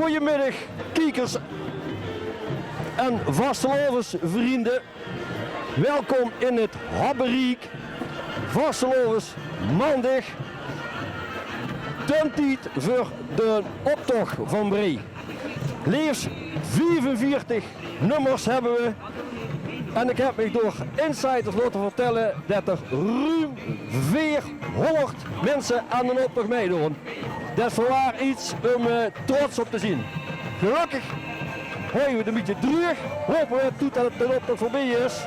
Goedemiddag, kijkers en vastelovensvrienden. Welkom in het Habberiek. Vastelovens maandag. Tijd voor de optocht van Bree. Liefst 45 nummers hebben we. En ik heb me door insiders laten vertellen dat er ruim 400 mensen aan de optocht meedoen. Dat is voorwaar iets om trots op te zien. Gelukkig hebben we het een beetje terug. Hopen we dat het de optocht voorbij is.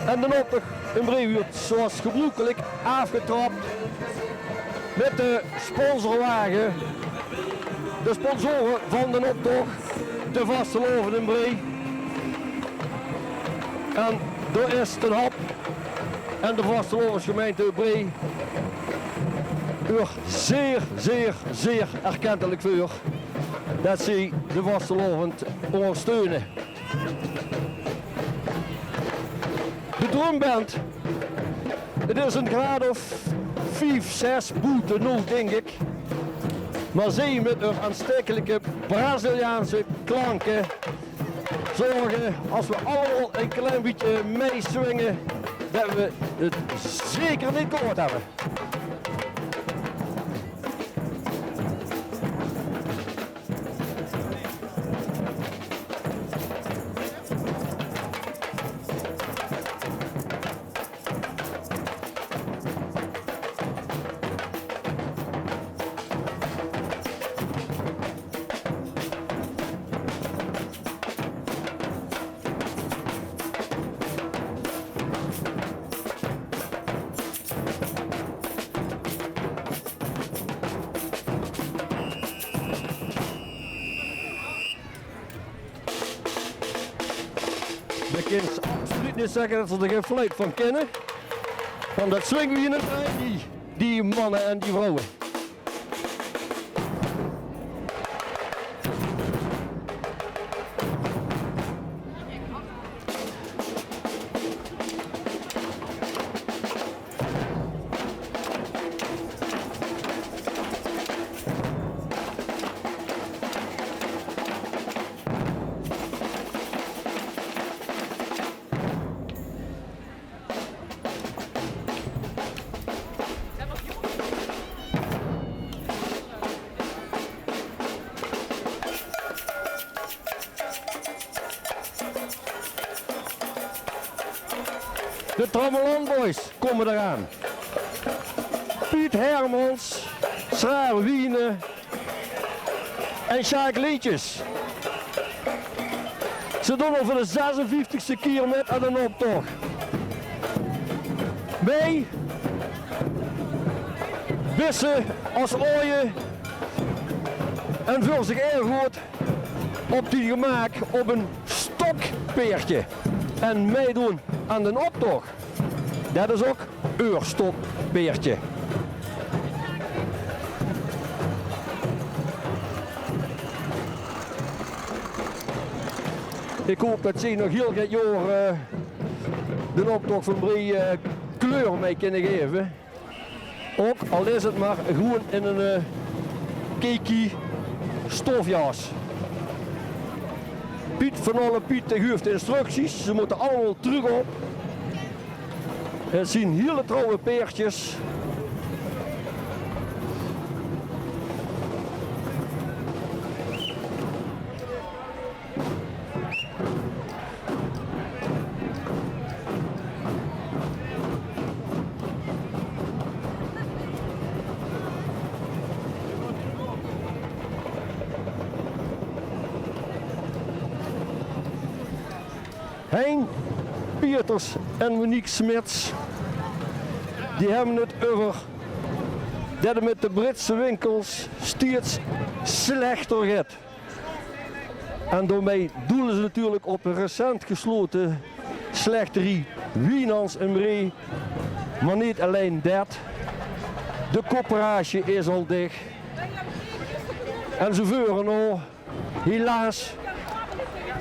En de optocht in Bree wordt zoals gebruikelijk afgetrapt met de sponsorwagen. De sponsoren van de optocht, de Vasteloven in Bree. En daar is Ten Hap en de Vastelovensgemeente Bree er zeer erkentelijk voor dat ze de Vasteloven ondersteunen. De drumband, het is een graad of 5, 6 boete nog denk ik. Maar ze met een aanstekelijke Braziliaanse klanken zorgen, als we allemaal een klein beetje meeswingen, dat we het zeker niet gehoord hebben. Ik kan absoluut niet zeggen dat ze er geen fluit van kennen. Want dat swingen we in het trein, die mannen en die vrouwen. De Trommelon Boys komen eraan. Piet Hermans, Schraar Wiene en Sjaak Liedjes. Ze doen al voor de 56e keer met aan een optocht. Mee, bissen als ooien en vul zich erg goed op die gemaak op een stokpeertje. En meedoen aan de optocht. Dat is ook uw stokpeertje. Ik hoop dat ze nog heel het jaar de optocht van Bree kleur mee kunnen geven. Ook al is het maar gewoon in een keki stofjas. Piet van alle Piet geeft de instructies, ze moeten allemaal terug op. Het zijn hele trouwe peertjes. Hein Pieters en Monique Smits, die hebben het over dat het met de Britse winkels steeds slechter gaat. En daarmee doelen ze natuurlijk op een recent gesloten slechterie Wienans en Bree. Maar niet alleen dat, de coöperatie is al dicht. En ze vuren al, helaas,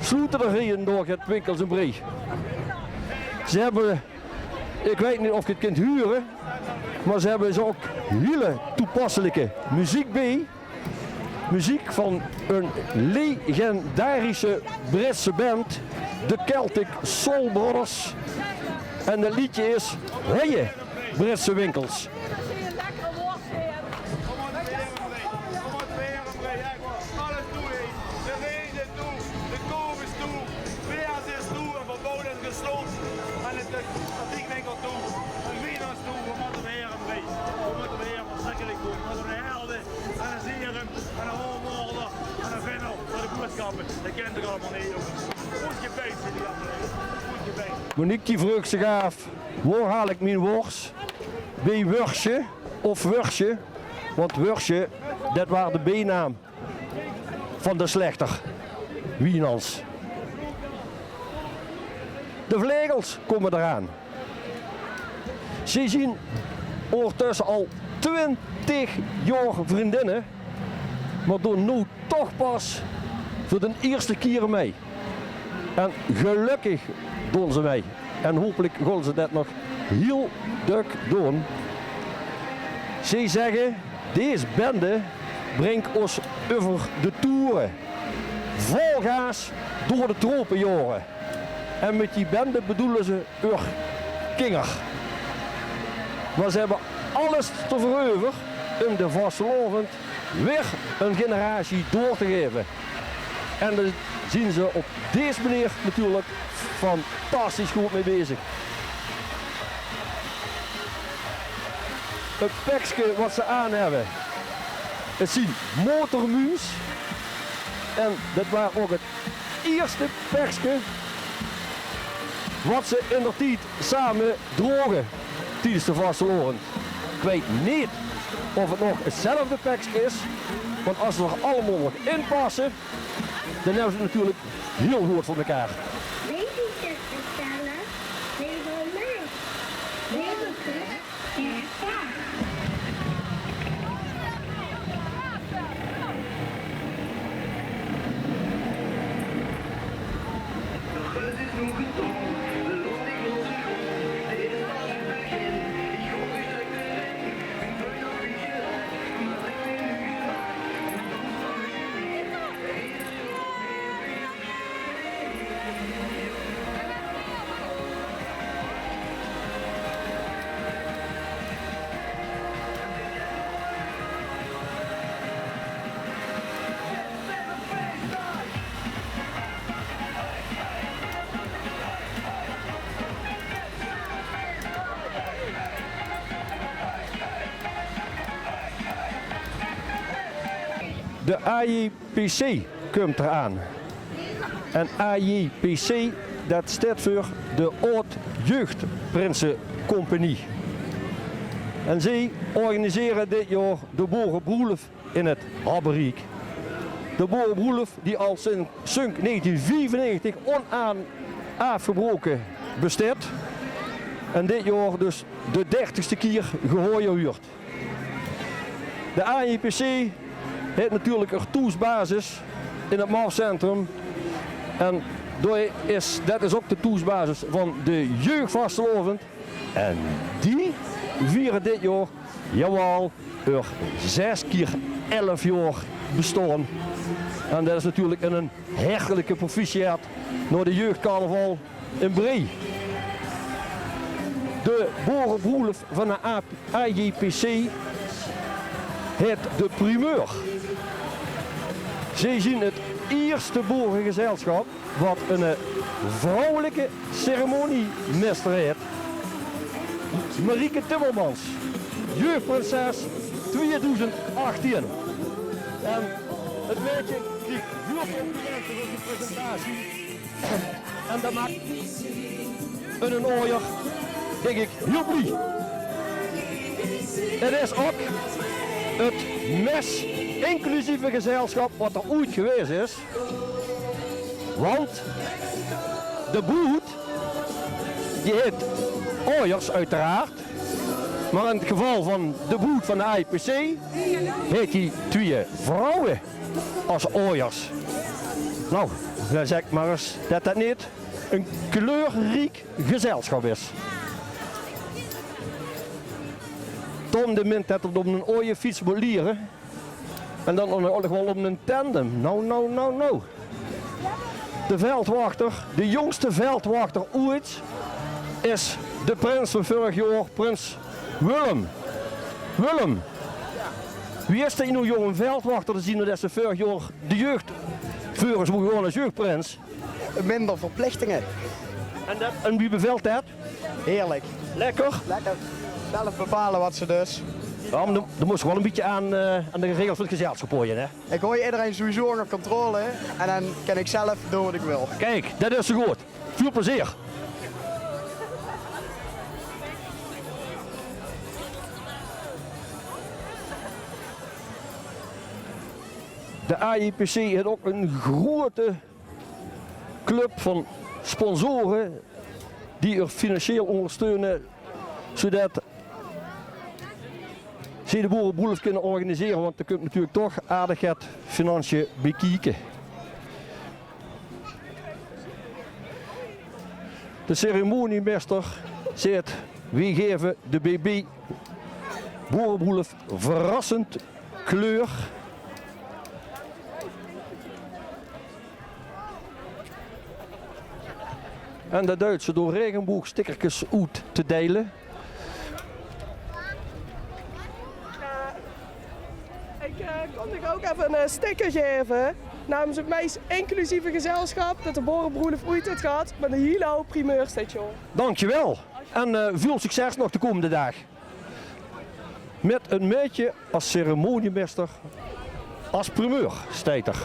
sluiten er hier door het winkels in Bree. Ze hebben, ik weet niet of je het kunt huren, maar ze hebben ook hele toepasselijke muziek bij. muziek van een legendarische Britse band, de Celtic Soul Brothers. En het liedje is Hoi Britse Winkels. Dat kent er allemaal niet, jongens. Goed gebeten, die andere. Goed gebeten. Monique die vroeg zich af, waar haal ik mijn wors? Bij Wursje of Wursje? Want Wursje, dat was de bijnaam van de slechter. Wienans. De vlegels komen eraan. Ze zien ondertussen al 20 jaar vriendinnen, maar doen nu toch pas voor de eerste keer mee. En gelukkig doen ze mee. En hopelijk gaan ze dat nog heel druk doen. Ze zeggen, deze bende brengt ons over de toeren. Vol gas door de tropenjaren. En met die bende bedoelen ze Ur Kinger. Maar ze hebben alles te veroveren om de vastelovend weer een generatie door te geven. En daar zien ze op deze manier natuurlijk fantastisch goed mee bezig. Het pakje wat ze aan hebben, het zien motormuus. En dat was ook het eerste pakje wat ze in de tijd samen drogen tijdens de vastelovend. Ik weet niet of het nog hetzelfde pakje is, want als ze er allemaal nog in passen, dan hebben ze het natuurlijk heel goed voor elkaar. Babytjes bestellen, neem van mij. Babytjes, ja. De AJPC komt eraan. En AJPC, dat staat voor de Oud Jeugdprinsencompagnie. En zij organiseren dit jaar de Boerenbroeluf in het Habberiek. De Boerenbroeluf die al sinds 1995 onafgebroken bestaat. En dit jaar dus de 30ste keer gehoord. De AJPC heeft natuurlijk een toesbasis in het Maascentrum. En dat is ook de toesbasis van de jeugdvastelovend. En die vieren dit jaar, jawel, 6 keer 11 jaar bestaan. En dat is natuurlijk een hertelijke proficiat naar de jeugdcarnaval in Bree. De Boerenbroeluf van de AJPC heeft de primeur. Zij zien het eerste boerengezelschap wat een vrouwelijke ceremoniemeester heeft. Marieke Timmermans, jeugdprinses 2018. En het meisje kreeg veel complimenten voor die presentatie. En dat maakt een ooier, denk ik, heel blij. Het is ook het meest inclusieve gezelschap wat er ooit geweest is. Want de boet, die heeft ooiers uiteraard. Maar in het geval van de boet van de IPC heeft hij 2 vrouwen als ooiers. Nou, dan zeg ik maar eens dat dat niet een kleurrijk gezelschap is. Tom de Mint had op een ooie fiets moet leren. En dan nog wel op een tandem. Nou. De veldwachter, de jongste veldwachter ooit, is de prins van vorig jaar, prins Willem. Willem, wie is er nou jonge veldwachter te zien dat ze vorig jaar de jeugd voeren, zo gewoon als jeugdprins? Minder verplichtingen. En wie bevelt dat? Heerlijk. Lekker? Lekker. Zelf bepalen wat ze dus. Ja, maar dan moest je wel een beetje aan de regels van het gezelschap horen, hè? Ik gooi iedereen sowieso onder controle en dan kan ik zelf doen wat ik wil. Kijk, dat is zo goed. Veel plezier. De AIPC heeft ook een grote club van sponsoren die er financieel ondersteunen, zodat ze de boerenboelens kunnen organiseren, want dan kun je natuurlijk toch aardig het financiën bekijken. De ceremoniemeester zegt, we geven de BB boerenboelens verrassend kleur. En de Duitse door regenboogstickertjes uit te delen. Ik kon ook even een sticker geven namens het meest inclusieve gezelschap dat de boerenbroeder ooit heeft gehad met een hele hoop primeurstation. Dankjewel en veel succes nog de komende dag. Met een meisje als ceremoniemeester, als primeur staat er.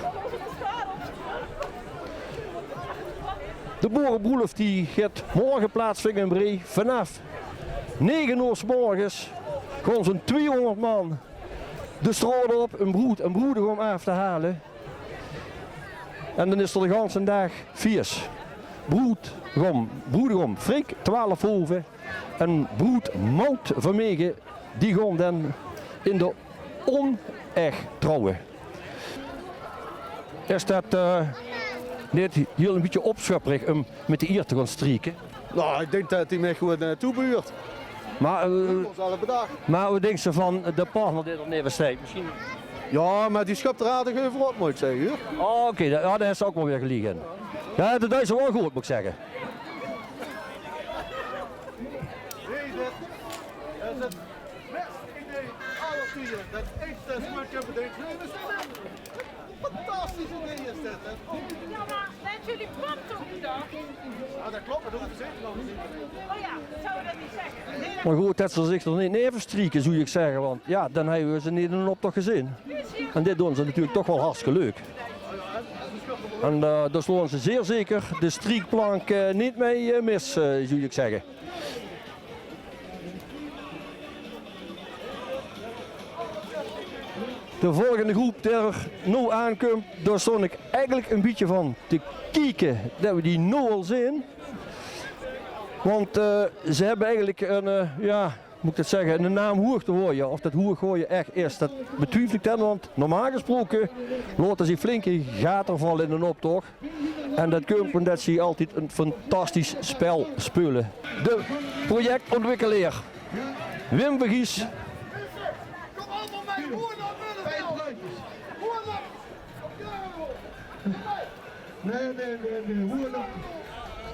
De boerenbroeder die gaat morgen plaatsvinden in Bree. Vanaf 9 uur 's morgens gewoon zo'n 200 man de straat op, een broedegom af te halen. En dan is er de hele dag vies. Broedegom Frik, 12 hoven en broedmout Vermegen, die gaan dan in de onecht trouwen. Is dat net heel een beetje opschapperig om met de eer te gaan strieken? Nou, ik denk dat hij mij gewoon toebeurt. Maar, Maar wat denkt ze van de partner die er neven staat? Misschien... ja, maar die schapt er aardig over op, moet ik zeggen. Oh, oké, ja, daar is ze ook wel weer gelegen. Ja, dat is wel goed, moet ik zeggen. Het is het beste idee aller tijden. Dat echt smaak hebben bedenkt. Fantastisch idee is dit. Ja, maar zijn jullie plat toch bedacht? Ja, dat klopt, maar dat hoeven ze zeker nog niet. Oh ja, zou we dat niet zeggen? Maar goed, dat ze zich er niet even strieken, zou ik zeggen. Want ja, dan hebben we ze niet in een optocht gezien. En dit doen ze natuurlijk toch wel hartstikke leuk. En daar slaan ze zeer zeker de striekplank niet mee mis, zou ik zeggen. De volgende groep die er nu aankomt, daar stond ik eigenlijk een beetje van te kijken dat we die nu al zien. Want ze hebben eigenlijk een, ja, moet ik dat zeggen, een naam hoer te gooien. Of dat hoer gooien echt is, dat betwijfel ik dan. Want normaal gesproken laten ze flinke gaten vallen in een optocht. En dat komt omdat ze altijd een fantastisch spel spelen. De projectontwikkelaar Wim Vergies. Kom allemaal mee, hoor dan Willem! Hoor dan! Nee, hoe dan?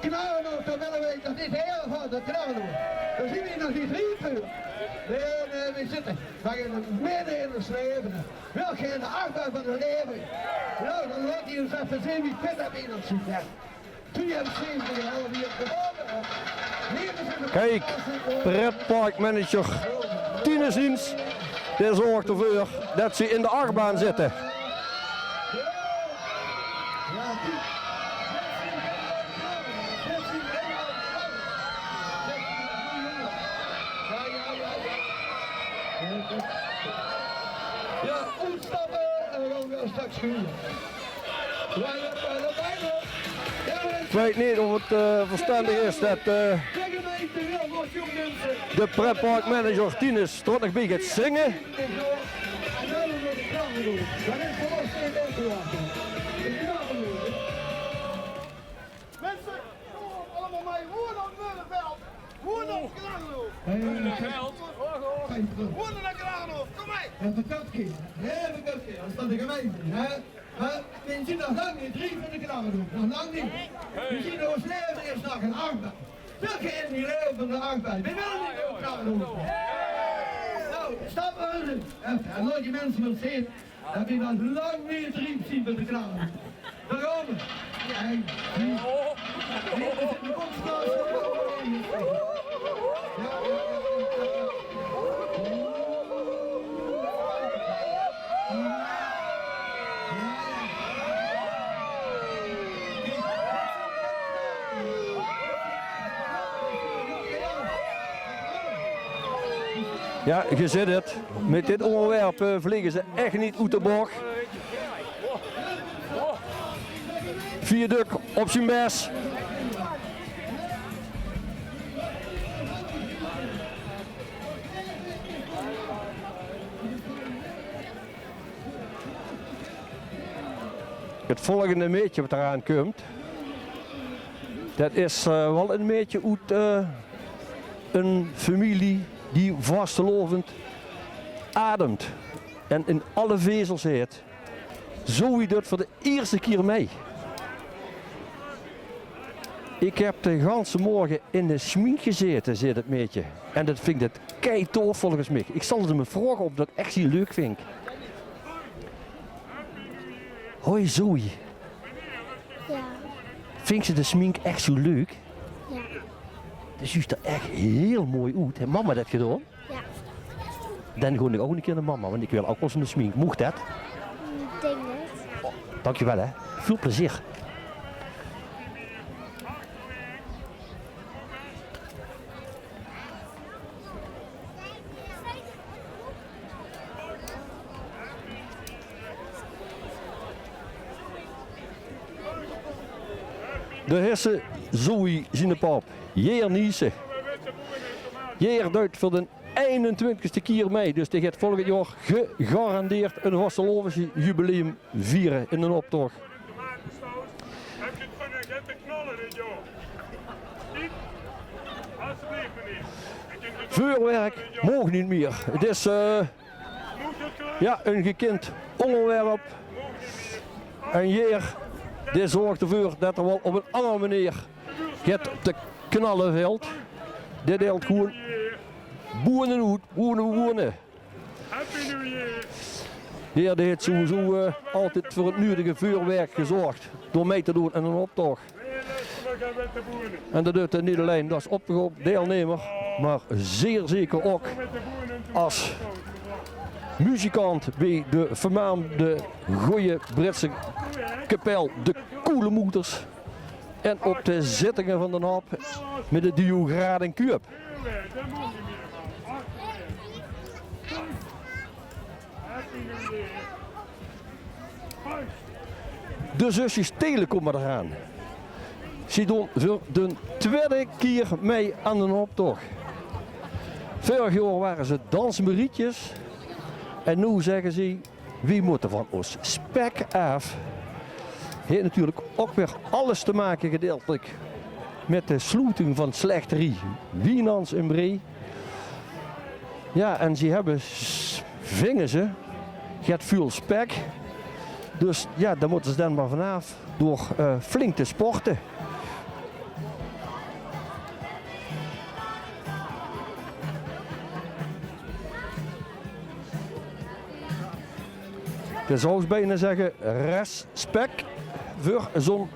Knallen nog, dan willen we dat niet heel van, dat knallen we. Dan zien we nog niet riepen. Nee, we zitten. We gaan midden in de zweven. Wel geen achtbaan van de leven. Nou, dan laat hij ons even zien wie pit heb in ons ziet. 73,5 hier gewonnen. Kijk, pretparkmanager Tinesdienst, die zorgt ervoor dat ze in de achtbaan zitten. Ja, uitstappen en dan gaan we straks schuren. Ik weet niet of het verstandig is dat de pretparkmanager Tines strottig bij gaat zingen. Mensen, kom op allemaal mee, hoor dan Willeveld! Hoor dan Graanhof! Hoor dan Graanhof, kom mee! En de kant kiezen. Heel de kant kiezen. de gemeente. Hè? Maar we zien nog lang niet 3 van de knallen doen. Nog lang niet. We zien ons leven eerst nog een achtbaan. Welke in die leven van de achtbaan? We willen niet meer knallen doen. Nou, stap uit. En nooit die mensen wil zien. Dat we nog lang niet 3 zien van de knallen. Daar komen we. Ja, je ziet het. Met dit onderwerp vliegen ze echt niet uit de bocht. Viaduct op zijn best. Het volgende meetje wat eraan komt, dat is wel een meetje uit een familie die vastelovend ademt en in alle vezels heet. Zoe doet voor de eerste keer mee. Ik heb de ganse morgen in de smink gezeten, zit het meetje. En dat vind ik het keitof volgens mij. Ik zal er me vragen of dat ik echt heel leuk vind. Hoi Zoe. Ja. Vind je de smink echt zo leuk? Ja. Dat ziet er echt heel mooi uit. Heeft mama dat gedaan? Ja. Dan ga ik ook een keer naar mama, want ik wil ook wel zo'n smink. Mocht dat? Ik denk het. Dankjewel hè. Veel plezier. De hessen Zoe zijn pap. Jeer Niese. Jeer duidt voor de 21ste keer mee. Dus die gaat volgend jaar gegarandeerd een Vastelovense jubileum vieren in een optocht. Heb je het van de knallen dit jaar? Niet? Alsjeblieft meneer. Vuurwerk mogen niet meer. Het is ja, een gekend onderwerp. En hier, dit zorgt ervoor dat er wel op een andere manier gaat te knallen veld. Dit deelt gewoon boeren uit, boeren. Happy New Year. Hier heeft sowieso altijd voor het nodige vuurwerk gezorgd door mee te doen in een optocht. En dat doet hij niet alleen als opgeroepen deelnemer, maar zeer zeker ook als muzikant bij de vermaamde goeie Britse kapel De Koele Moeders. En op de zittingen van de hap met de duo Graad en Kuip. De zusjes Telen komen eraan. Ze doen voor de tweede keer mee aan de optocht. Vorig jaar waren ze dansmerietjes. En nu zeggen ze, wie moet er van ons spek af? Heeft natuurlijk ook weer alles te maken gedeeltelijk met de sluiting van Slechterie Wienans in Bree. Ja, en ze hebben, vingen ze, gaat veel spek. Dus ja, daar moeten ze dan maar vanaf door flink te sporten. Je zou bijna zeggen respect voor zo'n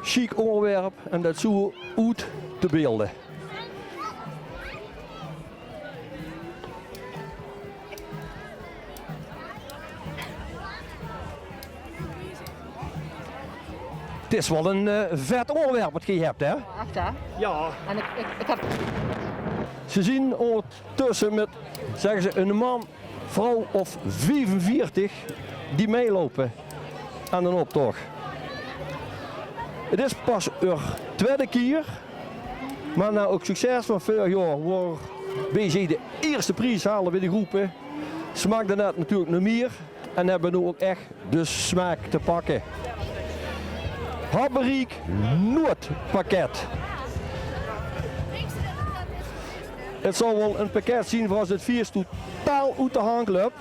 chic onderwerp en dat zo uit te beelden. Het is wel een vet onderwerp wat je hebt, hè? Echt hè? Ja. En ik heb... Ze zien ondertussen met, zeggen ze, een man, vrouw of 45 die meelopen aan een optocht. Het is pas de tweede keer, maar na ook succes van vorig jaar waar BC de eerste prijs halen bij de groepen, smaakte dat natuurlijk nog meer en hebben nu ook echt de smaak te pakken. Habberiek Noordpakket. Het zal wel een pakket zien voor als het vier totaal uit de hand loopt.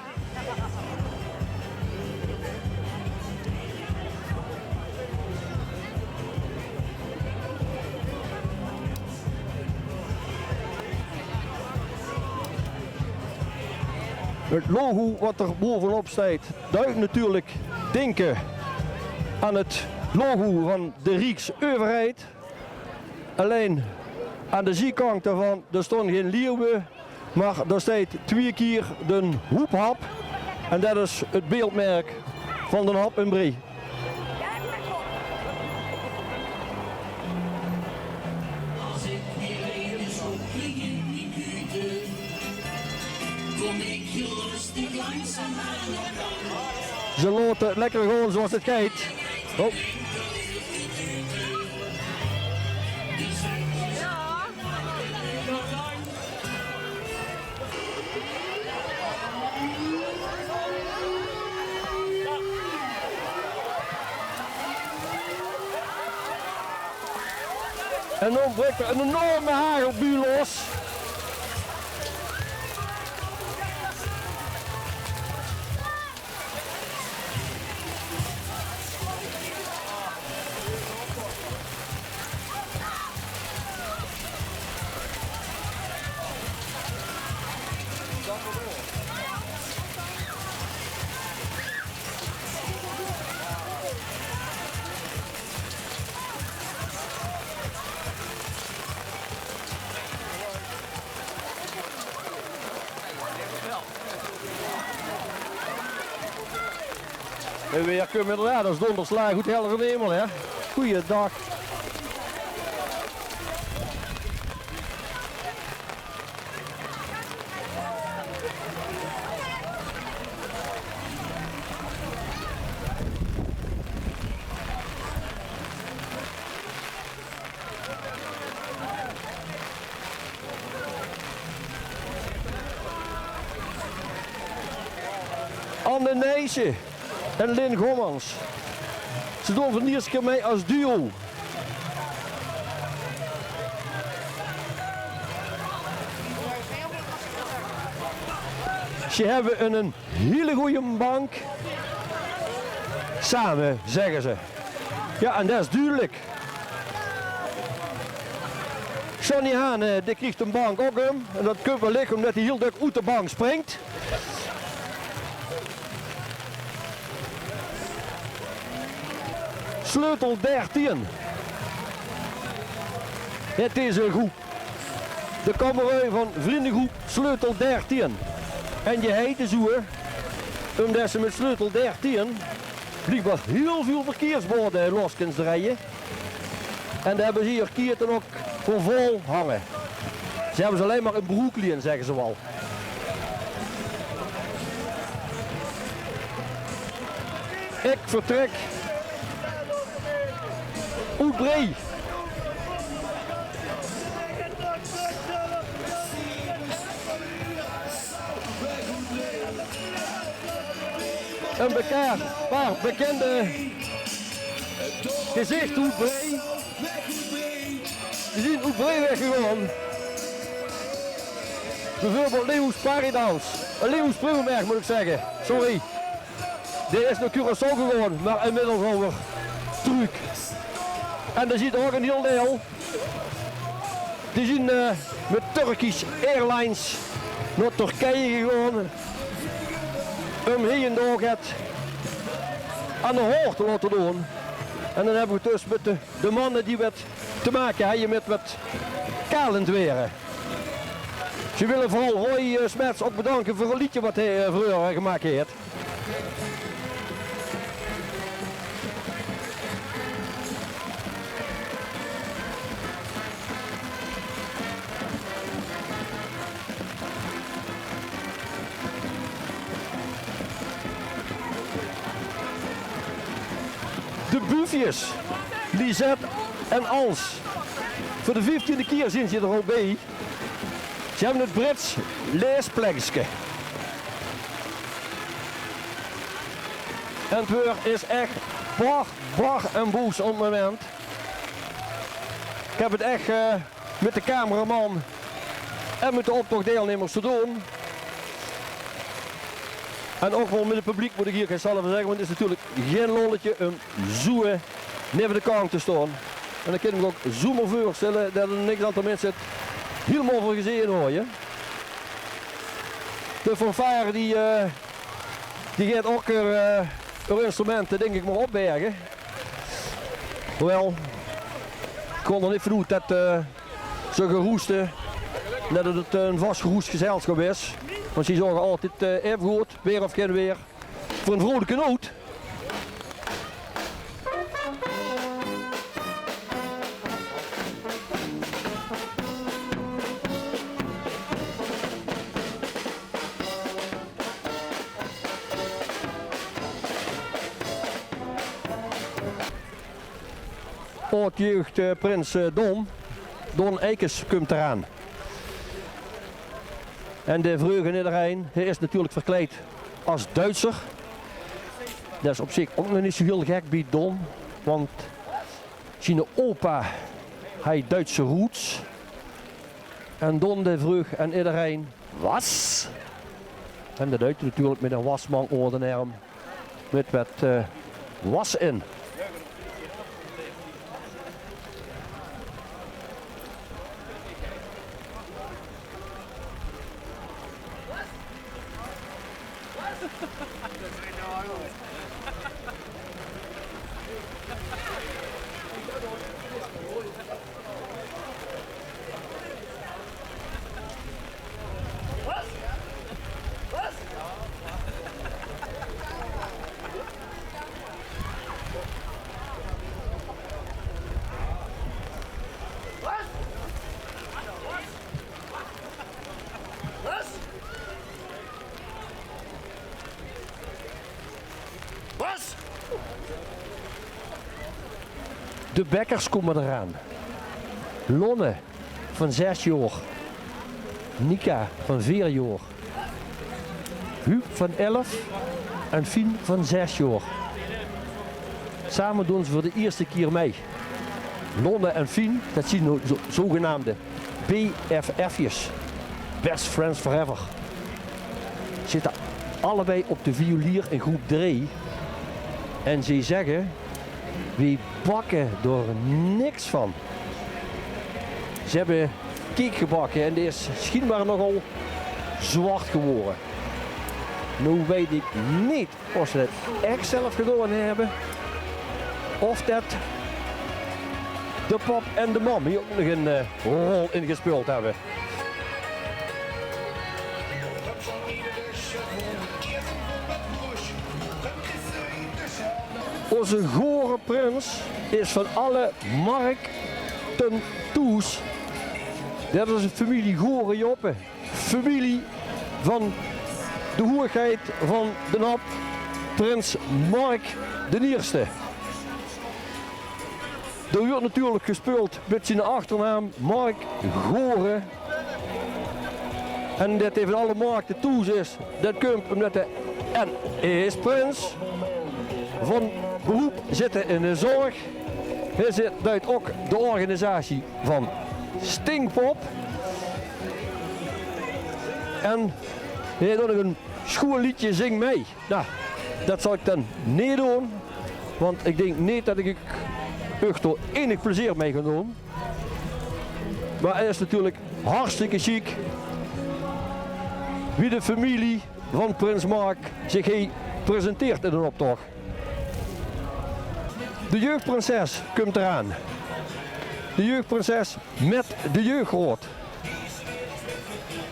Het logo wat er bovenop staat duidt natuurlijk denken aan het logo van de Rijksoverheid. Alleen aan de zijkant daarvan, er stond geen leeuwen, maar er staat 2 keer de hoephap. En dat is het beeldmerk van de hap in Brie. Als ik weer even zo vliegen die buiten, kom ik je rustig langzaam aan elkaar. Ze laten het lekker gewoon zoals het gaat. Oh. En dan breekt er een enorme hagelbuur los. En weer kunnen we inderdaad als donderslag goed helder van hemel, hè. Goeiedag. Anne Nijssen en Lynn Gommans. Ze doen voor de eerste keer mee als duo. Ze hebben een hele goede bank. Samen, zeggen ze. Ja, en dat is duidelijk. Johnny Haan, die krijgt een bank ook hem. En dat kan wel liggen omdat hij heel druk uit de bank springt. Sleutel 13. Het is een groep. De kamerui van vriendengroep Sleutel 13. En je heet de zoer, omdat ze met Sleutel 13 blijkbaar heel veel verkeersborden los kunnen draaien. En daar hebben ze hier kierten ook voor vol hangen. Ze hebben ze alleen maar in Brooklyn, zeggen ze wel. Ik vertrek uit Brie. Een paar bekende gezichten uit Brie. We zien uit Brie weggegaan. Bijvoorbeeld Leeuws Paridans. Leeuws Prummerberg moet ik zeggen. Sorry. Die is naar Curaçao gegaan, maar inmiddels over truc. En daar zit ook een heel deel. Die zijn met Turkish Airlines naar Turkije gegaan. Om hier en daar het aan de hoogte te laten doen. En dan hebben we dus met de mannen die wat te maken hebben met wat kalend weer. Ze willen vooral Roy Smets ook bedanken voor een liedje wat hij vroeger gemaakt heeft. De Bufjes, Lisette en Als. Voor de 15e keer zijn ze er ook bij. Ze hebben het Brits leesplekje. En het weer is echt bar en boos op het moment. Ik heb het echt met de cameraman en met de optochtdeelnemers te doen. En ook wel met het publiek moet ik hier geen salve zeggen, want het is natuurlijk geen lolletje om zoe neven de kant te staan. En dan kan ik me ook zo maar voorstellen dat er niks aantal mensen het helemaal voor gezien hoor je. De fanfare die gaat ook hun instrumenten denk ik maar opbergen. Hoewel, ik kon er niet vanuit dat ze geroesten, dat het een vastgeroest gezelschap is. Want ze zorgen altijd even goed, weer of geen weer, voor een vrolijke noot. Oud-jeugd prins Don Eikes komt eraan. En de vreugde iedereen, hij is natuurlijk verkleed als Duitser. Dat is op zich ook nog niet zo heel gek bij Don, want zijn opa hij Duitse roots. En Don de vreugde en iedereen was. En de Duitser natuurlijk met een wasman onder de arm met wat was in. De Bekkers komen eraan. Lonne van 6 jaar. Nika van 4 jaar. Huub van 11 en Fien van 6 jaar. Samen doen ze voor de eerste keer mee. Lonne en Fien, dat zijn zogenaamde BFF'jes. Best Friends Forever. Zitten allebei op de violier in groep 3. En ze zeggen, we bakken er niks van. Ze hebben cake gebakken en die is schijnbaar nogal zwart geworden. Nu weet ik niet of ze het echt zelf gedaan hebben. Of dat de pap en de mam hier ook nog een rol in gespeeld hebben. Onze gore prins is van alle markten toes. Dat is een familie Gore Joppe. Familie van de hoerigheid van de nap, prins Mark de Eerste. Er wordt natuurlijk gespeeld met zijn achternaam Mark Gore. En dat even alle markten toes is, dat komt omdat hij is prins. Van beroep zitten in de zorg. Hij zit uit ook de organisatie van Stingpop. En hij doet nog een schoolliedje Zing mee. Nou, dat zal ik dan niet doen. Want ik denk niet dat ik echt er enig plezier mee ga doen. Maar hij is natuurlijk hartstikke chic. Wie de familie van Prins Mark zich hier presenteert in een optocht. De jeugdprinses komt eraan. De jeugdprinses met de jeugdrood.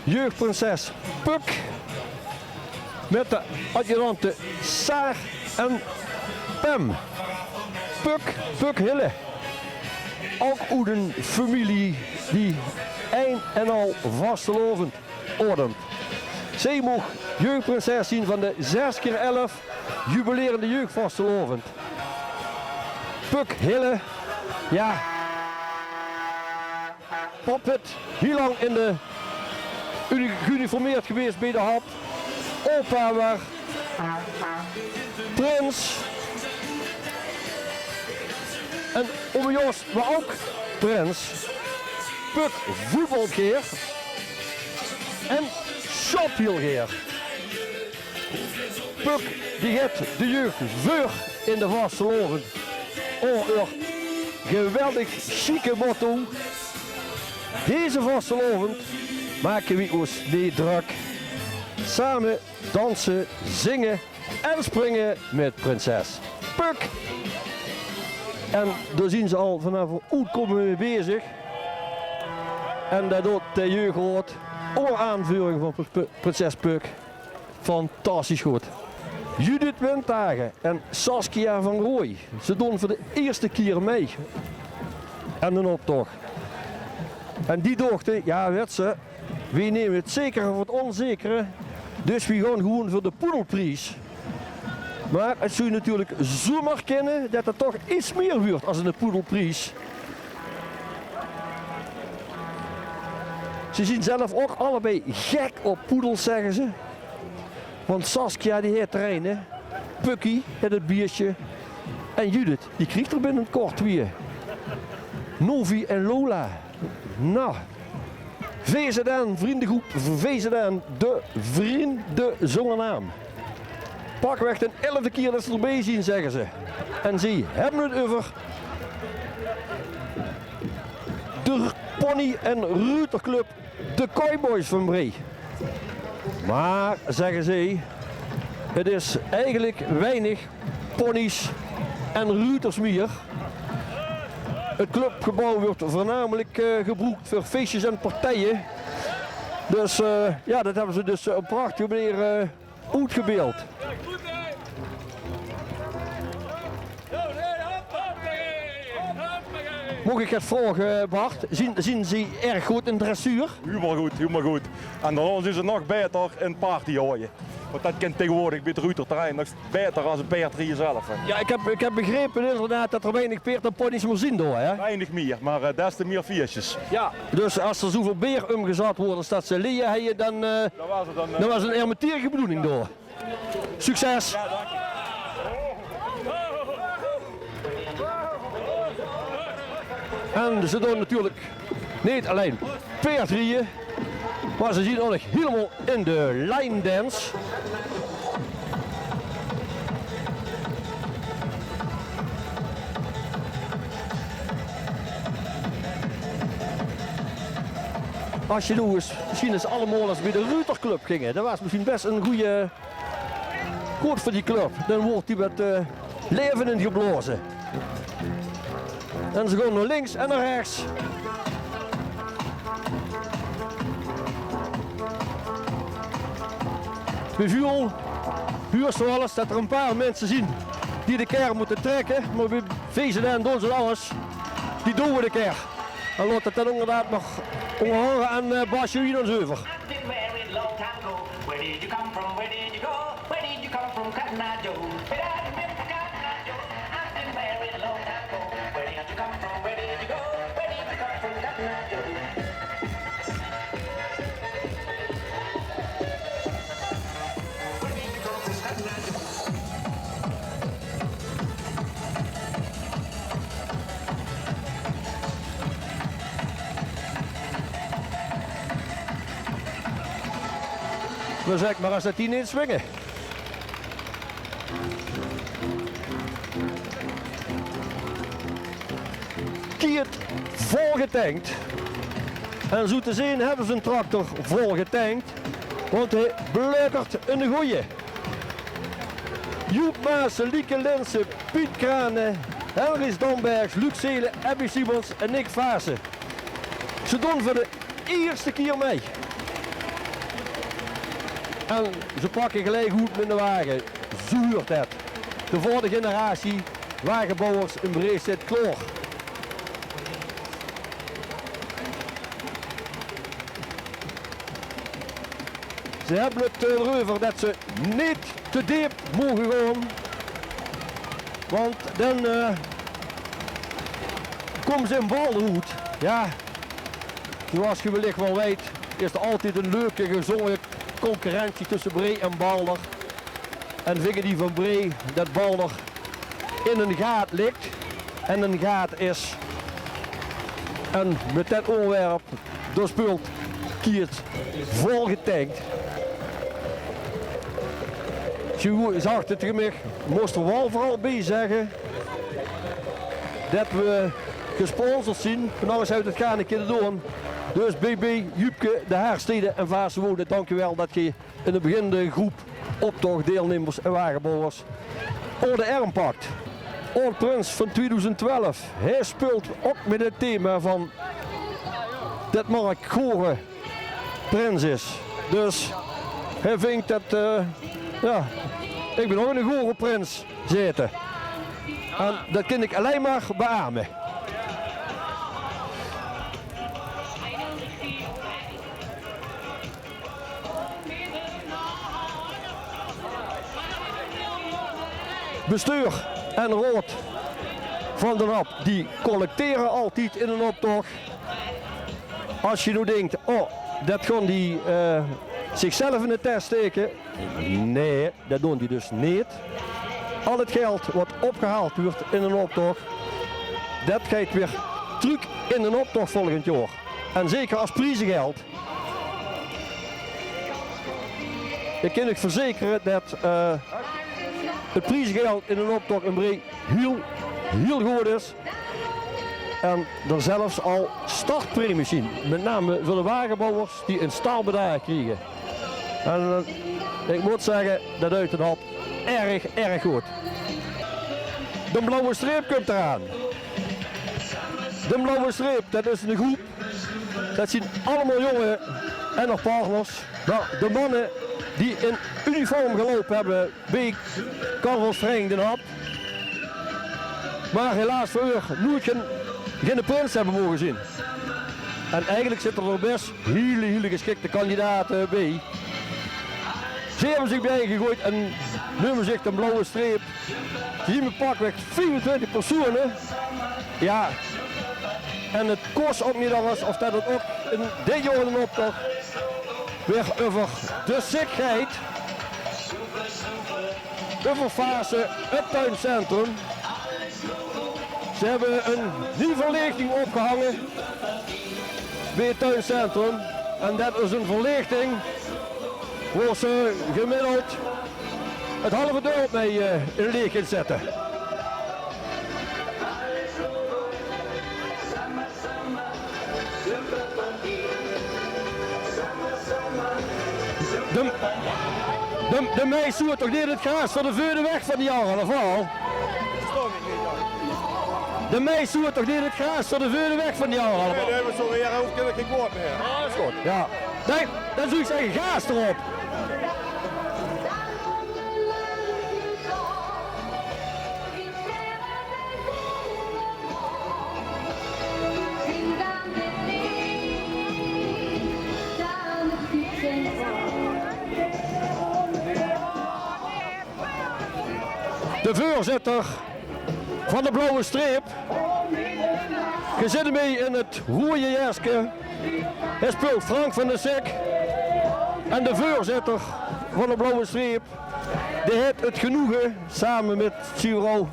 Jeugdprinses Puk met de adjudanten Saar en Pem. Puk Hille. Ook uit een familie die een en al vastelovend ordemt. Zij mag jeugdprinses zien van de 6x11 jubilerende jeugdvastelovend. Puk Hille, ja, op het heel lang in de geuniformeerd geweest bij de hap. Opa waar prins. En ome Joost was ook prins. Puk voetbalgeer en shophielgeer. Puk die heeft de jeugd veur in de vastelovend. Oh, geweldig chique motto. Deze vastelovend maken we ons niet druk. samen dansen, zingen en springen met prinses Puk. En daar zien ze al vanaf hoe komen we mee bezig. En dat doet de jeugd onder aanvuring van prinses Puk fantastisch goed. Judith Windhagen en Saskia van Rooij. Ze doen voor de eerste keer mee. En een optocht. En die dochter, ja weet ze, we nemen het zekere voor het onzekere. Dus we gaan gewoon voor de poedelprijs. Maar het zou je natuurlijk zomaar kennen dat het toch iets meer wordt als een poedelprijs. Ze zien zelf ook allebei gek op poedels, zeggen ze. Want Saskia die heeft trainen, Pukkie heeft het biertje en Judith die krijgt er binnenkort weer. Novi en Lola. Nou, VZN, vriendengroep VZN, de vrienden zongen aan. Pakweg de 11e keer dat ze erbij zien, zeggen ze. En ze hebben het over de pony- en ruiterclub de Cowboys van Bree. Maar, zeggen ze, het is eigenlijk weinig ponies en ruiters meer. Het clubgebouw wordt voornamelijk gebruikt voor feestjes en partijen. Dus ja, dat hebben ze dus op prachtige manier uitgebeeld. Mag ik het vragen, Bart? Zien ze erg goed in dressuur? Helemaal goed, helemaal goed. En dan is het nog beter in partyhooien. Want dat kent tegenwoordig bij het ruiterterrein nog beter als een paard jezelf. Ja, ik heb begrepen inderdaad dat er weinig peert en ponies meer zien door, hè? Weinig meer, maar des te meer viertjes. Ja, dus als er zoveel beer omgezet worden dat ze leeën, dan was een hermetierige bedoeling door. Succes! Ja, dank je. En ze doen natuurlijk niet alleen paardrijden, maar ze zien ook nog helemaal in de line dance. Als je nu eens, misschien is allemaal als bij de Ruiterclub gingen, dat was misschien best een goede, goed voor die club. Dan wordt die met leven in geblazen. En ze gaan naar links en naar rechts. Bij Vuel huurt ze alles dat er een paar mensen zien die de kar moeten trekken. Maar bij VZN doen ze alles. Die doen we de kar. En laat het dan inderdaad nog onderhoren aan Basje Wienenseuver. Maar zeg maar als dat die niet swingen. Kiert volgetankt. En zo te zien hebben ze een tractor volgetankt. Want hij blukkert een goeie. Joep Maassen, Lieke Linsen, Piet Kranen, Henris Dombergs, Luc Zelen, Abby Simons en Nick Vaassen. Ze doen voor de eerste keer mee. En ze pakken gelijk goed met de wagen. Zuurt het. De volgende generatie wagenbouwers in Bree zit klaar. Ze hebben het erover dat ze niet te diep mogen gaan. Want dan komen ze in balhoed. Ja, zoals je wellicht wel weet, is er altijd een leuke gezongen concurrentie tussen Bree en Balder. En vingen die van Bree dat Balder in een gaat ligt. En een gaat is. En met dat onderwerp doorspeelt Kiert volgetankt. Je zag het tegen moest er wel vooral bij zeggen dat we gesponsord zijn. Nou eens uit het gaan een keer doen. Dus BB, Jupke, de Haarsteden en Vaarse Woorden, dank je wel dat je in het begin de groep optochtdeelnemers en wagenbouwers Orde Erm pakt. Oud Prins van 2012. Hij speelt ook met het thema van dat Mark Gore prins is. Dus hij vindt dat, ja, ik ben ook een Gore prins zitten. En dat kan ik alleen maar beamen. Bestuur en Rood van de Rap, die collecteren altijd in een optocht. Als je nu denkt, oh, dat gaan die zichzelf in de test steken. Nee, dat doen die dus niet. Al het geld wat opgehaald wordt in een optocht, dat gaat weer terug in een optocht volgend jaar. En zeker als prijzengeld. Ik kan u verzekeren dat het prijzengeld in een optocht in Bree heel goed is. En er zelfs al startpremies zien. Met name voor de wagenbouwers die een staalbedrag krijgen. En ik moet zeggen, dat uit de hap erg goed. De blauwe streep komt eraan. De blauwe streep, dat is een groep. Dat zien allemaal jongen en nog partners. Maar de mannen die in uniform gelopen hebben bij carnavalsvereniging Den Hap. Maar helaas voor u nooit geen prins hebben mogen zien. En eigenlijk zitten er best hele geschikte kandidaten bij. Ze hebben zich bijgegooid en noemen zich de blauwe streep. Ze zien me pakweg 24 personen. Ja, en het kost ook niet anders of dat het ook in dit jaar een optocht weer over de zichtheid, over fase, het tuincentrum. Ze hebben een nieuwe verlichting opgehangen bij het tuincentrum. En dat is een verlichting waar ze gemiddeld het halve dorp mee in leeg kunt zetten. De meis zoert toch niet het gras van de vuurde weg van die jaren, of wel? De meis zoert toch niet het gras van de vuurde weg van die jaren? Nee, dat hebben we zo weer, hoef ik geen woord meer. Ah, dat is goed. Ja. Dan zou ik zeggen, gaas erop. De voorzitter van de blauwe streep. Je zit ermee in het rode jasje. Hij speelt Frank van der Sek. En de voorzitter van de blauwe streep. Die heeft het genoegen samen met Giro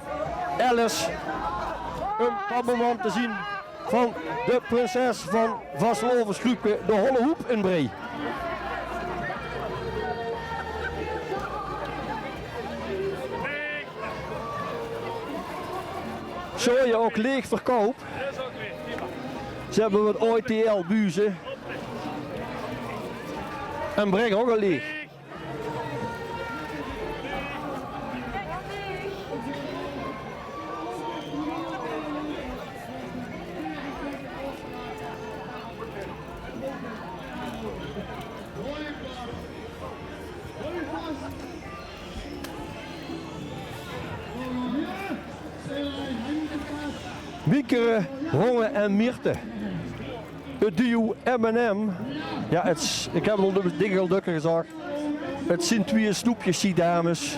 Alice een pappenman te zien van de prinses van Varsloven-Schroepke, de Holle Hoep in Bree. Zo je ook leeg verkoop. Ze hebben wat OTL buizen. En brengen ook al leeg. Wiekeren, Rongen en Mirte. Het duo M&M. Ja, ik heb al de dingen dukken gezegd. Het zijn twee snoepjes, die dames.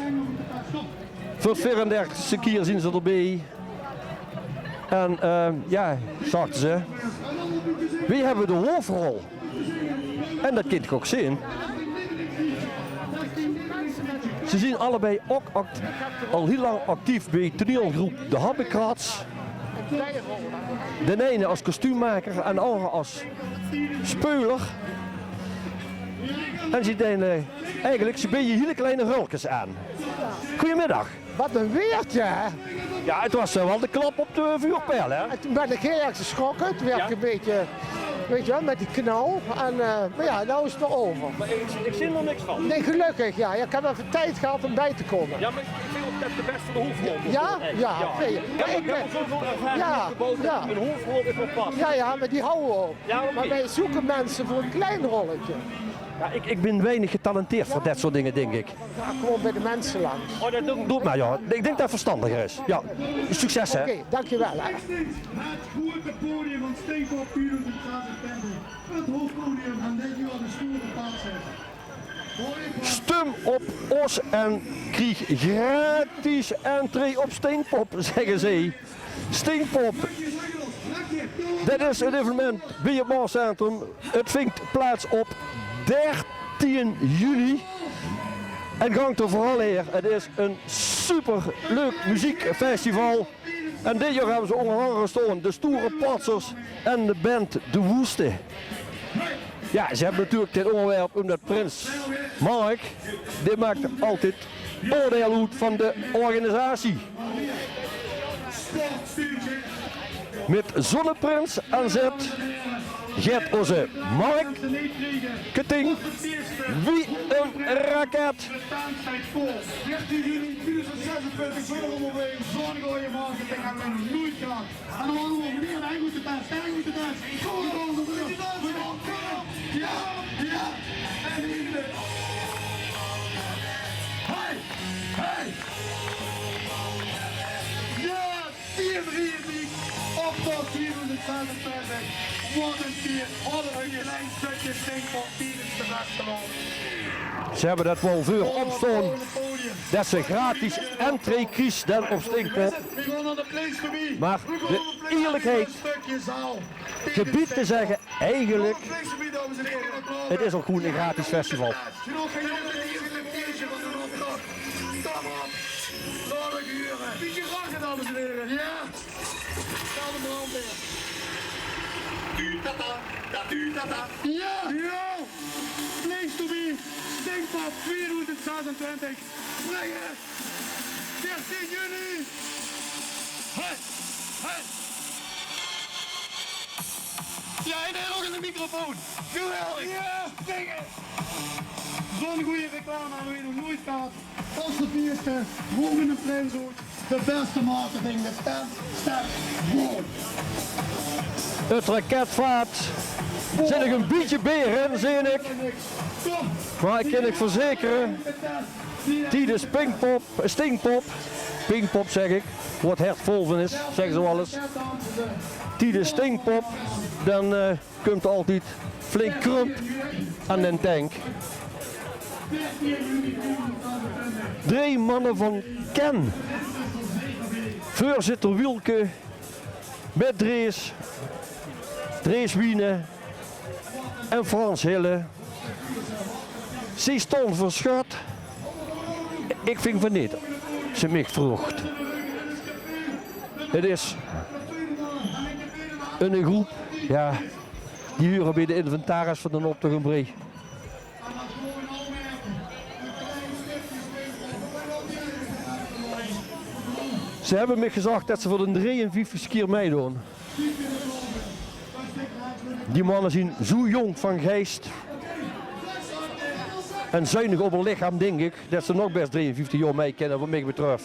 Voor het 34e keer zien ze erbij. En ja, zagen ze. Wie hebben de hoofdrol? En dat kind ik ook zien. Ze zijn allebei ook al heel lang actief bij toneelgroep De Habbekrats. De ene als kostuummaker en de andere als speuler. En ze deden eigenlijk ze ben je hele kleine hulkjes aan. Goedemiddag. Wat een weertje, hè? Ja, het was wel de klap op de vuurpijl, hè? En toen ben ik heel erg geschrokken. Het werd een beetje weet je wel, met die knal. En, maar ja, nou is het er over. Maar ik zie er nog niks van. Nee, gelukkig, ja. Ik heb even tijd gehad om bij te komen. Ja, maar ik vind ook dat de best van de hoofdrol. Ja? Ja, nee. Ja, maar ik heb al zoveel ervaring Ja, met de boot. ja. Een hoofdrol is wel pas. Ja, maar die houden we op. Ja, oké. Maar wij zoeken mensen voor een klein rolletje. Ja, ik ben weinig getalenteerd voor dat soort dingen, denk ik. Ga gewoon bij de mensen langs. Oh, dat doet mij, ja. Ik denk dat het verstandiger is. Ja, succes, hè. Oké, dankjewel. Hè. Het grote podium van Steenkop 4020. Het hoofdpodium en dit jaar de stoere paas. Stum op Os en krijg gratis entree op Steenpop, zeggen ze. Steenpop. Dit is een evenement bij het Maascentrum. Het vindt plaats op 13 juni. En gang er vooral hier. Het is een super leuk muziekfestival. En dit jaar hebben ze onder andere staan de Stoere Patsers en de band De Woeste. Ja, ze hebben natuurlijk dit onderwerp omdat Prins Mark, dit maakt altijd oordeel uit van de organisatie. Met Zonneprins aan zet gaat onze Mark Ketting wie een raket. 13 juni 2026 Zonneomweg, Zonnegooie marketing hebben we nog nooit gehad. En dan hadden we meneer, hij moet de best, hij moet de best. Ja, ja, en hier. Hey, hey. Ja, 4-3 optocht 426. Wat een keer, hadden we een klein stukje Steenkop, die is de beste man. Ze hebben dat wel voor opstaan. Dat ze gratis entree kies dan op Steenkop. Maar de eerlijkheid gebied te zeggen, eigenlijk, het is ook gewoon een gratis festival. Ja! Ja! Place to be! Steenkop 2026! Springen! 13 juni! Hey! Hey! Ja, en hij nog in de microfoon! Geweldig! Ja! Springen! Zo'n goede reclame hebben we nog nooit gehad. Als de eerste, volgende Prenshoed, de beste marketing, de stem, goed! Het raket zit ik een beetje beren, zie ik. Maar ik kan ik verzekeren, tijdens Steenpop zeg ik, wat hert vol van is, zeggen ze wel eens. Tijdens Steenpop, dan komt er altijd flink krump aan den tank. 3 mannen van Ken. Voorzitter Wielke, met Drees Wiene en Frans Hille. Ze stond verschut. Ik vind van niet. Ze mich vroeg. Het is een groep, ja, die huren bij de inventaris van de optocht en Bree. Ze hebben me gezegd dat ze voor de 53 keer meedoen. Die mannen zijn zo jong van geest en zuinig op hun lichaam, denk ik, dat ze nog best 53 jaar mee kennen wat mij betreft.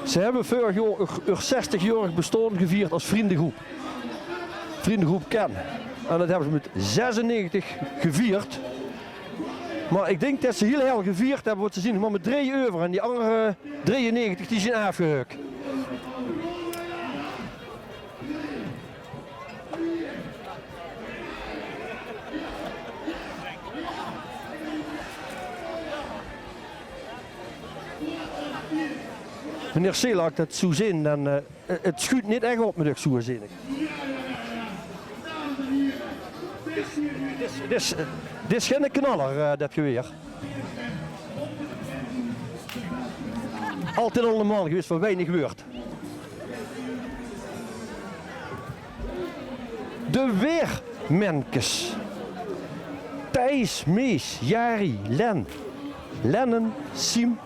Ze hebben vorig jaar een 60-jarig bestaan gevierd als vriendengroep. Vriendengroep Ken. En dat hebben ze met 96 gevierd. Maar ik denk dat ze heel heel gevierd hebben wat ze zien, maar met 3 euro en die andere 93 die zijn afgehukt. Meneer Selak, dat zo zin, dan het schuurt niet echt op met de zo zin. Dit is geen knaller, dat geweer. Altijd al normaal geweest, van weinig gebeurd. De weermenkes. Thijs, Mees, Jari, Len, Lennen, Siem.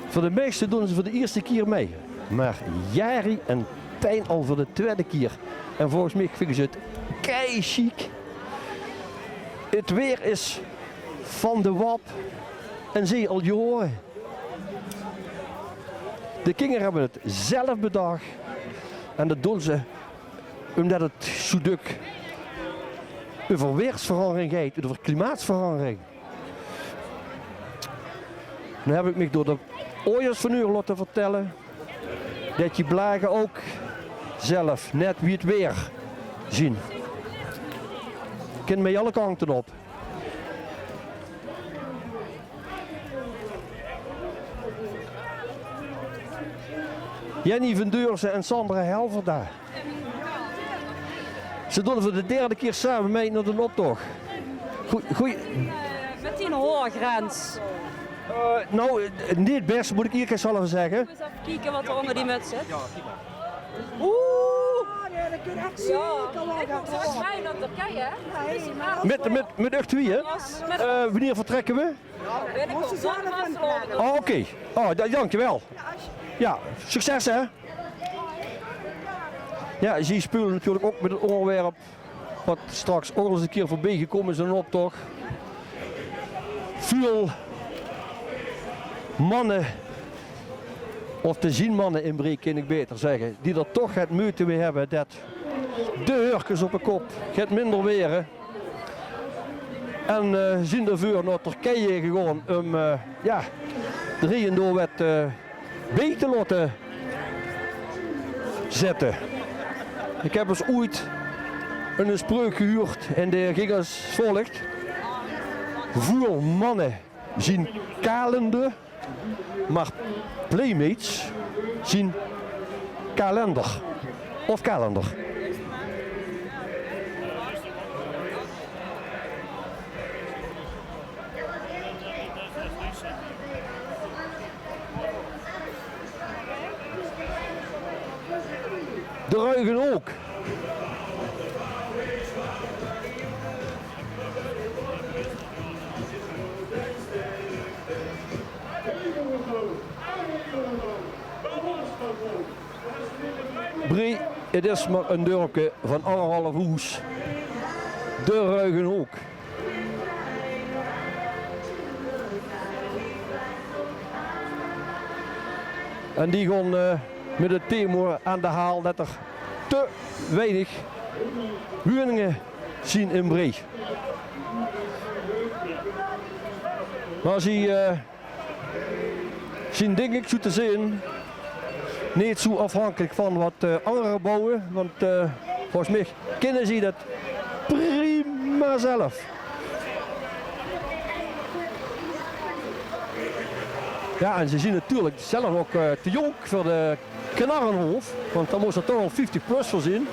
Voor de meesten doen ze voor de eerste keer mee. maar Jari en Tijn al voor de tweede keer. En volgens mij vinden ze het kei chic. Het weer is van de wap en zie je al je horen. De kinderen hebben het zelf bedacht. En dat doen ze omdat het zo druk over weersverandering gaat, over klimaatsverandering. Nu heb ik me door de ooiers van u laten vertellen dat je blagen ook zelf net wie het weer zien. Je kunt met alle kanten op. Jenny van Deurzen en Sandra Helverda. Ze doen voor de derde keer samen mee naar de optocht. Goeie. Met die hoorgrens. Nou, niet het beste moet ik hier zelf zeggen. Eens even kijken wat er onder die muts zit. Oeh! Ja, dat kun je echt Volgens mij naar Turkije, hè? Met echt wie, hè? Wanneer vertrekken we? Weet ik wel. Oh, oké. Oh, dankjewel. Ja, succes hè. Ja, ze spelen natuurlijk ook met het onderwerp wat straks ook eens een keer voorbij gekomen is in een optocht. Veel mannen, of te zien mannen in Brie, kan ik beter zeggen, die er toch het moeite mee hebben dat de hurkens op de kop gaat minder weren. En zien ervoor naar Turkije gegaan om ja, drieën door wat bij te laten zetten. Ik heb eens ooit een spreuk gehuurd en die ging als volgt. Veel mannen zien kalender, maar playmates zien kalender of kalender. De ruigen ook. Brie, het is maar een dorpje van 1,5 hoes. De ruigen ook. En die gaan met het thema aan de haal dat er te weinig huurlingen zien in Brie. Maar ze zien denk ik zo te zien niet zo afhankelijk van wat andere bouwen, want volgens mij kennen ze dat prima zelf. Ja, en ze zien natuurlijk zelf ook te jong voor de Knarrenhof, want dan moest er toch al 50 plus voor zien.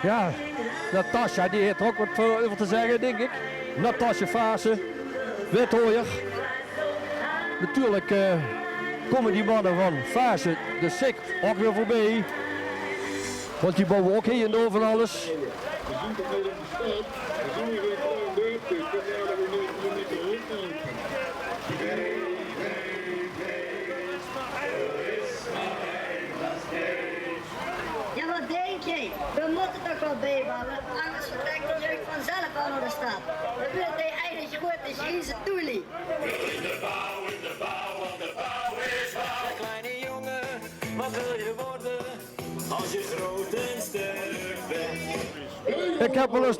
Ja, Natasja die heeft er ook wat over te zeggen, denk ik. Natasja Fase, wethooier. Natuurlijk komen die mannen van Fase, de SIK, ook weer voorbij. Want die bouwen ook hier en daar van alles. Ja, wat denk je? We moeten toch wel bijbouwen, anders vertrekt de jeugd vanzelf al naar de stad. Dan wil hij eigenlijk goed de Chinese toelie. In de bouw, want de bouw is bouw. Kleine jongen, wat wil je worden als je groot en sterk bent? Ik heb wel een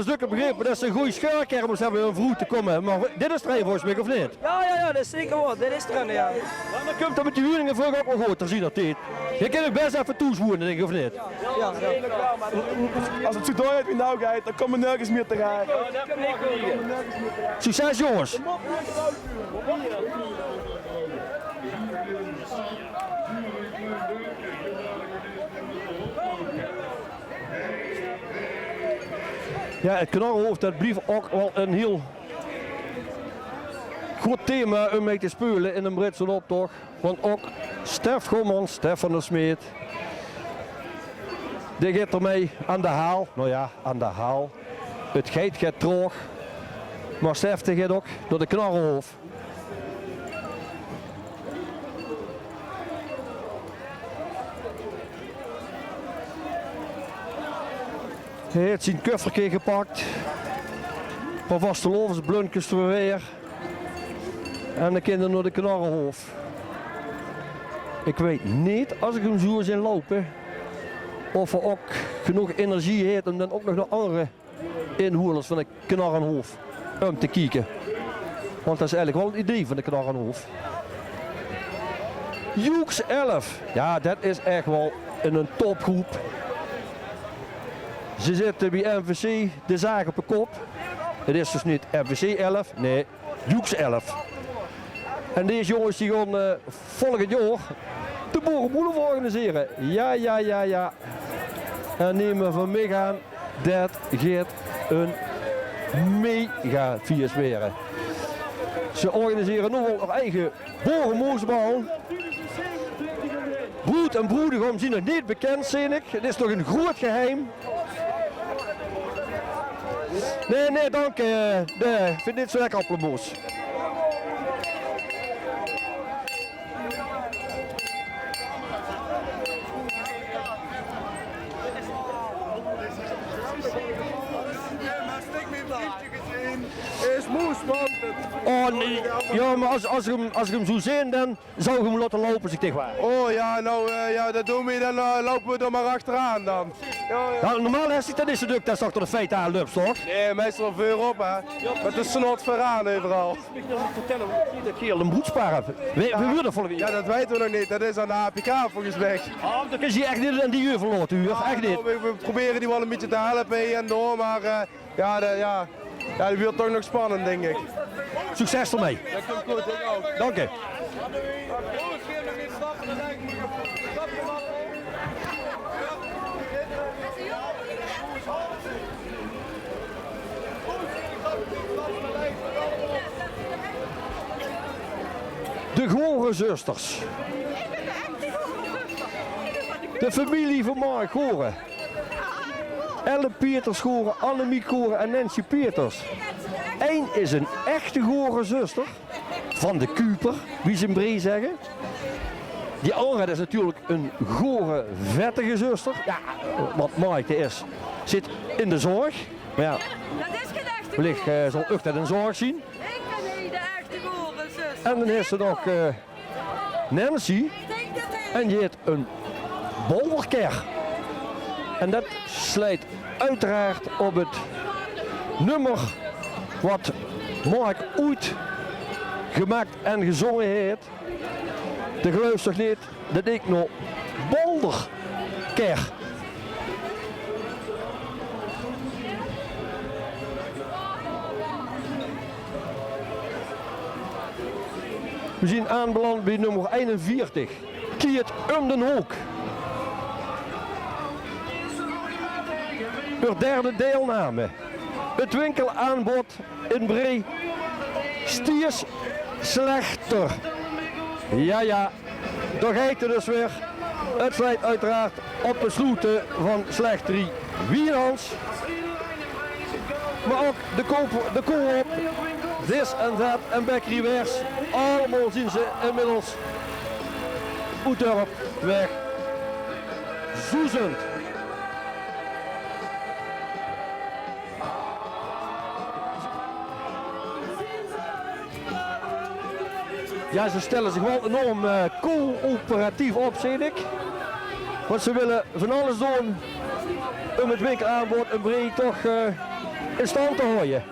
stukken begrepen dat ze een goede scheurkermis hebben om vroeg te komen. Maar dit is er volgens mij of niet? Ja, dat is zeker wat. Dit is er, ja. Dan komt dat met die huurlingen vroeg ook wel goed te zien dat dit. Je kunt het best even toezwoeren, denk ik, of niet? Ja. Als het zo doorgaat wie nou gaat, dan komen we nergens meer te gaan. Succes jongens! Ja, het Knarrenhof, dat blijft ook wel een heel goed thema om mee te spelen in een Britse optocht. Want ook Stef Gommans, Stef van der Smeet, Die gaat ermee aan de haal. Nou ja, aan de haal. Het gaat terug. Maar Stefte gaat ook door de knarrenhoofd. Hij heeft zijn kuffertje gepakt. Van vastelovens, blunkjes er weer. En de kinderen door de knarrenhoofd. Ik weet niet, als ik hem zo zie lopen, of er ook genoeg energie heeft om dan ook nog de andere inhoerders van de knarrenhoofd om te kijken. Want dat is eigenlijk wel het idee van de knarrenhoofd. Joeks 11. Ja, dat is echt wel in een topgroep. Ze zitten bij MVC de zaag op de kop. Het is dus niet MVC 11, nee, Joeks 11. En deze jongens die gaan volgend jaar de Boerenboulevard organiseren. Ja. En nemen van mij aan, dat gaat een mega feest weer. Ze organiseren nog wel een eigen boerenmoesbal. Broed en broedegom zijn nog niet bekend, zie ik. Het is nog een groot geheim. Nee, dank. Ik vind dit zo lekker appelmoes. Is moes, man. Oh nee, ja, maar als ik hem zo zie, dan zou ik hem laten lopen, zeg ik waar. Oh ja, nou ja, dat doen we, dan lopen we er maar achteraan dan. Ja, normaal is het dan is het ook dat achter de feiten aan loopt, toch? Nee, meestal veel op, hè. Met de snot vooraan overal. Ik wil vertellen dat kerel een broed sparen. We willen volgen. Ja, dat weten we nog niet. Dat is aan de APK volgens mij. Oh, dan kun je echt niet aan die uur verloren, uur. Echt niet. Nou, we proberen die wel een beetje te helpen hier en door, maar ja, die wordt toch nog spannend, denk ik. Succes ermee. Dat komt goed, ik ook. Dank je. De Goren-zusters. De familie van Mark Goren. Ellen Pieters Goren, Annemiek Goren en Nancy Pieters. Eén is een echte Goren-zuster. Van de Kuper, wie ze in Bree zeggen. Die andere is natuurlijk een Goren-vettige zuster. Ja, wat Maaike is. Zit in de zorg. Maar ja, Dat is geen echte wellicht zal Ucht dat in zorg zien. Ik ben niet de echte Gorenzus. En dan is er nog Nancy. En die heeft een bolderker. En dat slijt uiteraard op het nummer wat Mark ooit gemaakt en gezongen heeft. De geloof toch niet dat ik nog bolderker. We zijn aanbeland bij nummer 41. Kiet om den Hoek. Voor derde deelname. Het winkelaanbod in Bree. Stiers slechter. Ja, daar gaat het dus weer. Het slijt uiteraard op de sloeten van Slechterie Wienans. Maar ook de Coop, This en Dat en Bakery Wers. Allemaal zien ze inmiddels Oeterp weg zoezend. Ja, ze stellen zich wel enorm coöperatief op, zie ik. Want ze willen van alles doen om het winkelaanbod in Bree toch in stand te houden.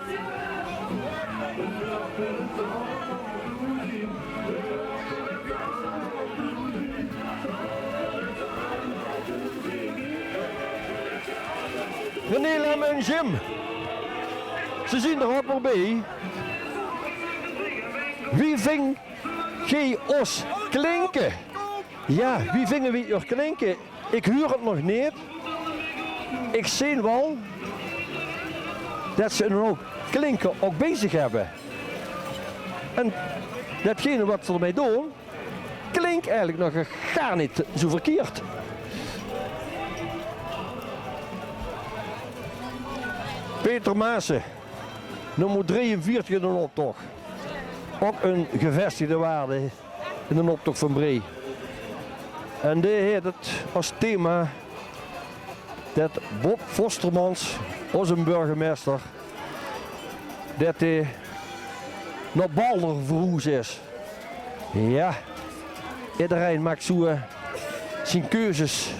René Lem en Jim. Ze zien er ook wel bij. Wie ving G. Os klinken? Ja, wie vingen wie er klinken? Ik huur het nog niet. Ik zie wel dat ze een ook klinken ook bezig hebben. En datgene wat ze ermee doen, klinkt eigenlijk nog gar niet zo verkeerd. Peter Maassen, nummer 43 in de optocht. Ook een gevestigde waarde in de optocht van Bree. En die heeft het als thema dat Bob Vostermans, onze burgemeester, dat hij naar Balder verhuisd is. Ja, iedereen maakt zo zijn keuzes.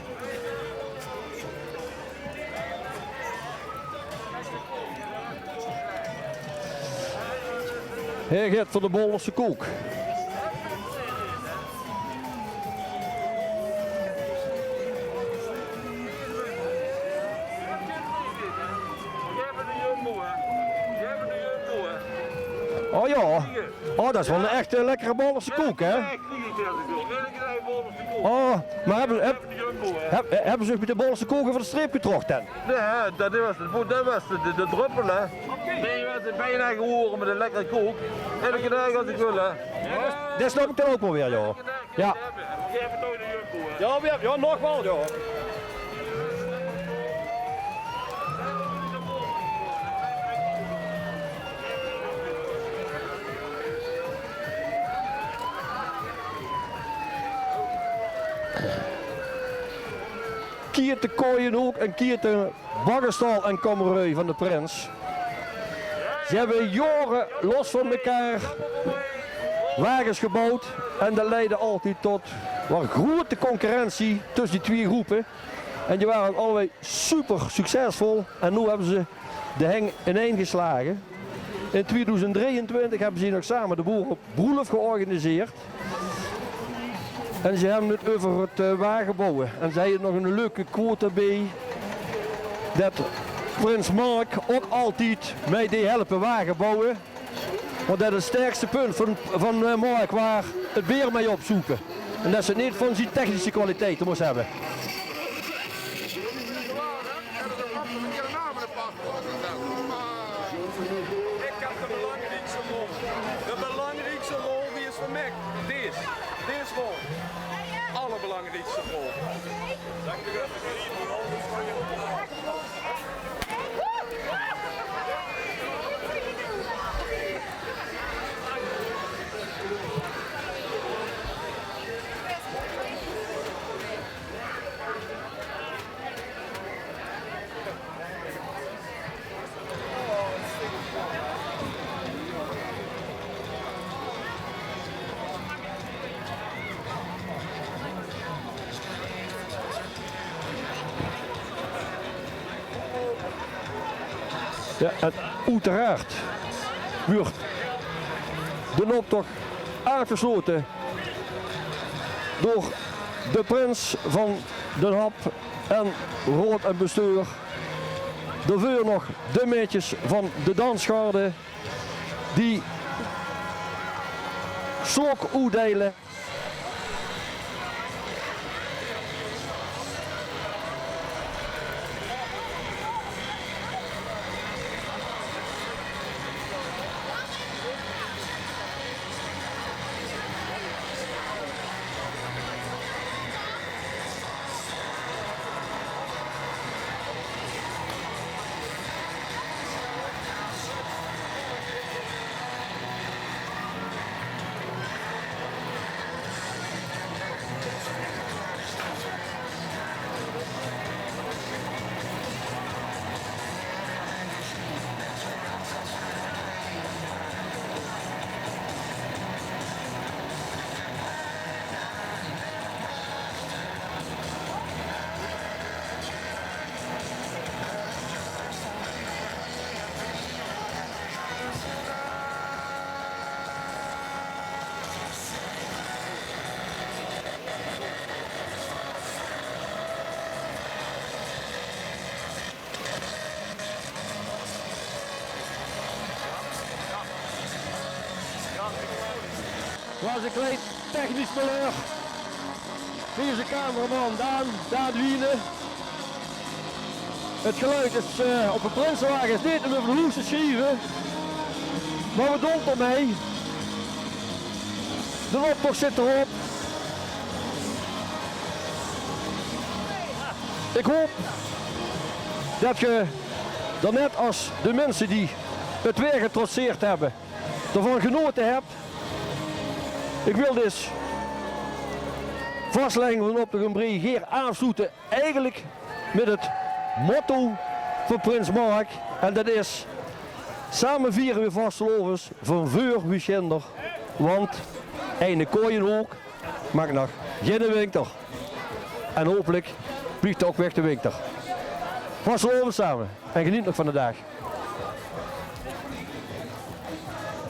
Hij gaat voor de Bolderse koek. Oh ja, oh, dat is wel een echte lekkere Bolderse koek, hè? Oh, maar hebben ze met de Bolderse koek over de streep getrokken dan? Nee, dat was de druppel, hè. Nee, was het bijna gehoord met een lekkere koek. Elke dag als ik wil, hè. Dat snap ik dan ook wel weer, joh. Ja. Ja, nog wel, joh. Kiert de Kooienhoek en Kiert de Baggerstal en Kommereu van de Prins. Ze hebben jaren los van elkaar wagens gebouwd en dat leidde altijd tot wat grote concurrentie tussen die twee groepen. En die waren allebei super succesvol en nu hebben ze de heng ineengeslagen. In 2023 hebben ze nog samen de Boerenbroelhof georganiseerd. En ze hebben het over het wagenbouwen. En ze hebben nog een leuke quote bij. Dat Prins Mark ook altijd mee die helpen wagen bouwen. Want dat is het sterkste punt van Mark waar het weer mee opzoeken. En dat ze het niet van zijn technische kwaliteiten moest hebben. Ik heb de belangrijkste rol. De belangrijkste rol die is voor mij. Deze rol. Allerbelangrijkste rol. Ja, en uiteraard wordt de optocht aangesloten door de Prins van Den Hap en Rood en Bestuur. Er weer nog de meisjes van de dansgarde die slok uitdelen. Was een klein technisch malheur. Hier is de cameraman Daan Wiene. Het geluid is op een Prinsenwagen is niet om over de hoes te schrijven. Maar we doen ermee. De optocht zit erop. Ik hoop dat je daarnet als de mensen die het weer getrotseerd hebben, ervan genoten hebt. Ik wil dus vastleggen van op de Gambrie hier aansluiten eigenlijk met het motto van Prins Mark. En dat is: samen vieren we vastelovens van vuur wie schinder. Want een kooien ook mag nog geen winter. En hopelijk vliegt ook weg de winter. Vastelovens samen en geniet nog van de dag.